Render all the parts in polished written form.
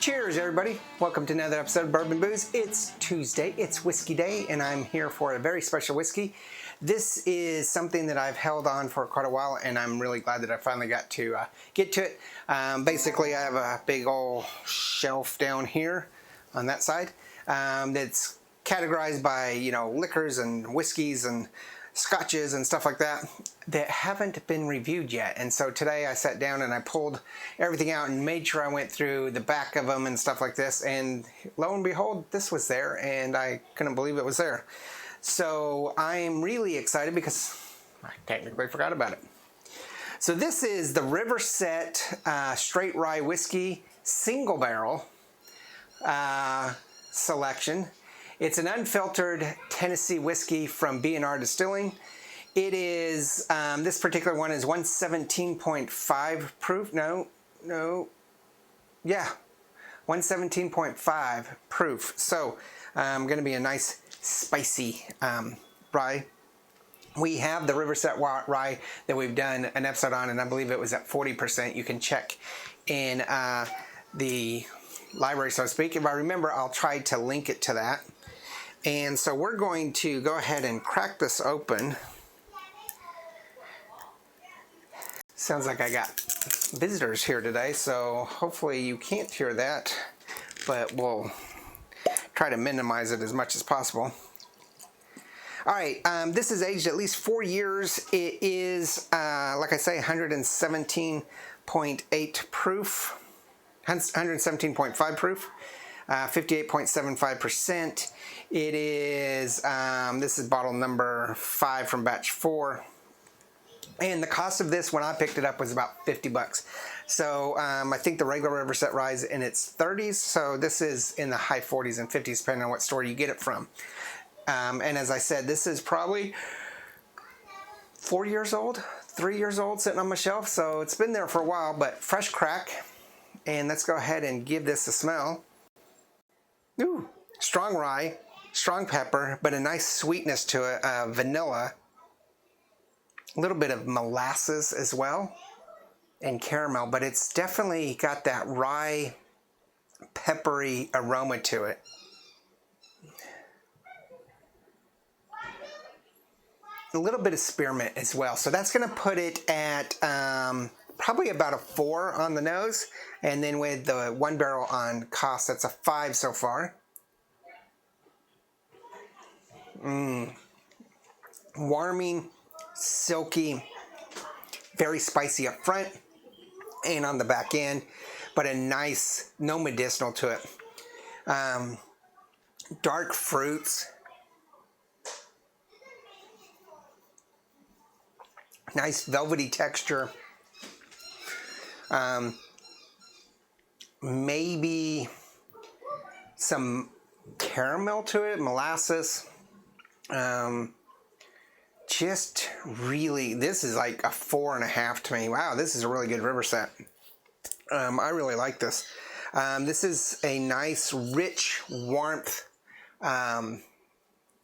Cheers, everybody. Welcome to another episode of Bourbon Booze. It's Tuesday, it's whiskey day, and I'm here for a very special whiskey. This is something that I've held on for quite a while, and I'm really glad that I finally got to get to it. Basically, I have a big old shelf down here on that side that's categorized by, liquors and whiskeys and scotches and stuff like that haven't been reviewed yet. And so today I sat down and I pulled everything out and made sure I went through the back of them and stuff like this, and lo and behold, this was there, and I couldn't believe it was there. So I'm really excited because I technically forgot about it. So this is the Riverset straight rye whiskey single barrel selection. It's an unfiltered Tennessee whiskey from B&R Distilling. It is, this particular one is 117.5 proof. No. Yeah, 117.5 proof. So, going to be a nice spicy rye. We have the Riverset rye that we've done an episode on, and I believe it was at 40%. You can check in the library, so to speak. If I remember, I'll try to link it to that. And so we're going to go ahead and crack this open. Sounds like I got visitors here today, so hopefully you can't hear that, but we'll try to minimize it as much as possible. All right, this is aged at least 4 years. It is, like I say, 117.8 proof, 117.5 proof. 58.75%. It is, this is bottle number 5 from batch 4. And the cost of this when I picked it up was about $50. So I think the regular Riverset rye is in its 30s. So this is in the high 40s and 50s depending on what store you get it from. And as I said, this is probably 4 years old, 3 years old sitting on my shelf. So it's been there for a while, but fresh crack. And let's go ahead and give this a smell. Ooh, strong rye, strong pepper, but a nice sweetness to it, vanilla, a little bit of molasses as well, and caramel, but it's definitely got that rye, peppery aroma to it. A little bit of spearmint as well, so that's going to put it at probably about a 4 on the nose, and then with the 1 barrel on cost, that's a 5 so far. Warming, silky, very spicy up front and on the back end, but a nice, no medicinal to it. Dark fruits. Nice velvety texture. Maybe some caramel to it, molasses. Just really, this is like a 4.5 to me. Wow, this is a really good Riverset. I really like this. This is a nice, rich warmth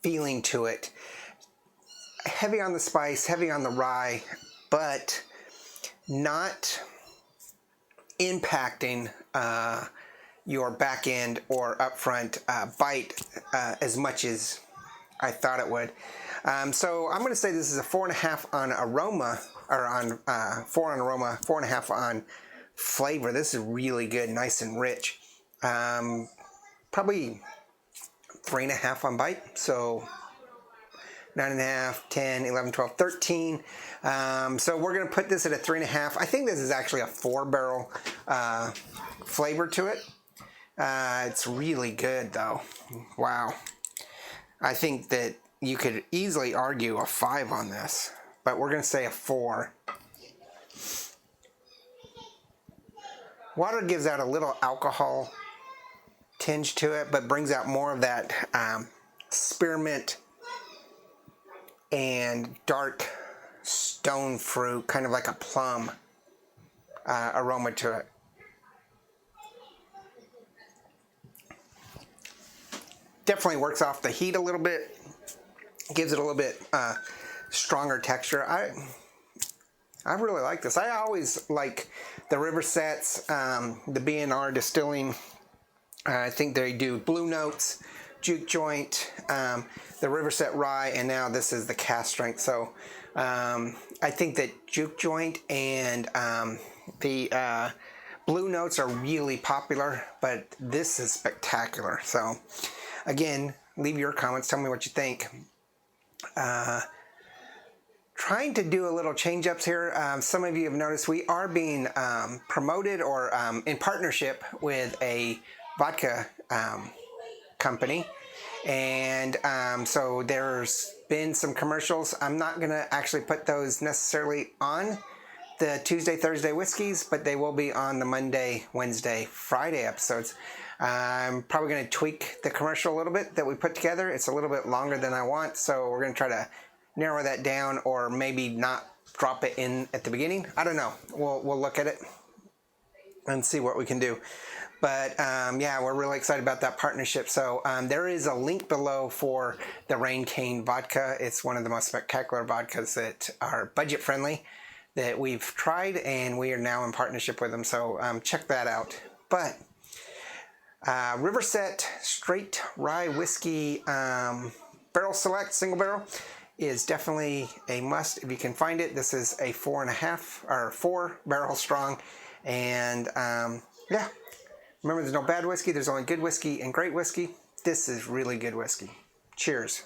feeling to it. Heavy on the spice, heavy on the rye, but not impacting your back end or upfront bite as much as I thought it would. So I'm going to say this is a 4.5 on aroma, or on 4 on aroma, 4.5 on flavor. This is really good, nice and rich. Probably 3.5 on bite. So 9.5, 10, 11, 12, 13. So we're going to put this at a 3.5. I think this is actually a 4-barrel flavor to it. It's really good though. Wow. I think that you could easily argue a 5 on this, but we're going to say a 4. Water gives out a little alcohol tinge to it, but brings out more of that spearmint and dark stone fruit, kind of like a plum aroma to it. Definitely works off the heat a little bit, gives it a little bit stronger texture. I really like this. I always like the Riversets, the B&R Distilling I think they do Blue Notes, Juke Joint, the Riverset Rye, and now this is the cast strength. So I think that Juke Joint and the Blue Notes are really popular, but this is spectacular. So again, leave your comments. Tell me what you think. Trying to do a little change ups here. Some of you have noticed we are being promoted or in partnership with a vodka company, and so there's been some commercials. I'm not going to actually put those necessarily on the Tuesday, Thursday whiskeys, but they will be on the Monday, Wednesday, Friday episodes. I'm probably going to tweak the commercial a little bit that we put together. It's a little bit longer than I want, so we're going to try to narrow that down, or maybe not drop it in at the beginning. I don't know. We'll look at it and see what we can do. But yeah, we're really excited about that partnership. So there is a link below for the Rain Cane vodka. It's one of the most spectacular vodkas that are budget friendly that we've tried, and we are now in partnership with them. So check that out. But Riverset Straight Rye Whiskey Barrel Select Single Barrel is definitely a must if you can find it. This is a 4.5 or 4 barrel strong, and yeah, remember, there's no bad whiskey, there's only good whiskey and great whiskey. This is really good whiskey. Cheers.